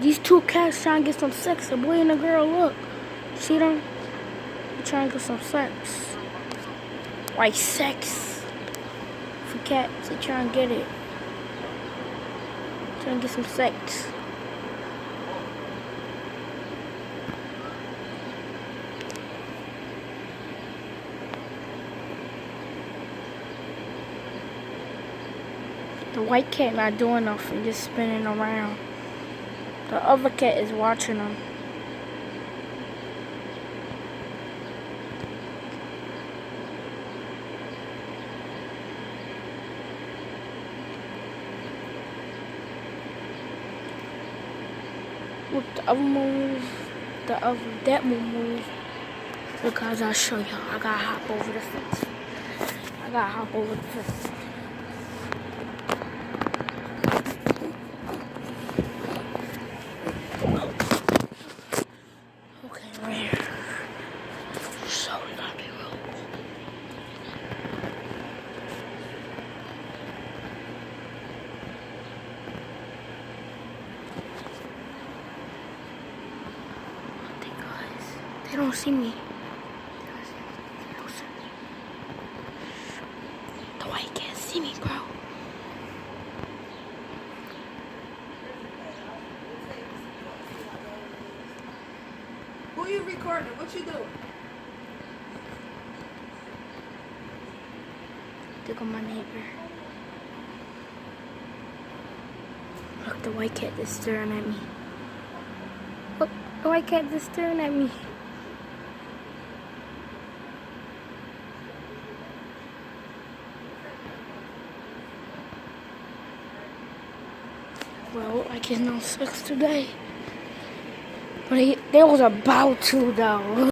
These two cats trying to get some sex. A boy and a girl, look. See them? They're trying to get some sex. Like sex. For cats, they trying to get it. Trying to get some sex. The white cat not doing nothing, just spinning around. The other cat is watching them. Look, the other move, that one move. Look, guys, I'll show y'all. I gotta hop over the fence. Okay, right here. So we gotta be real. They don't see me. The white can't see me, bro. Who you recording? What you doing? Look at my neighbor. Look, the white cat is staring at me. Look, the white cat is staring at me. Well, I get no sex today. But they was about to, though.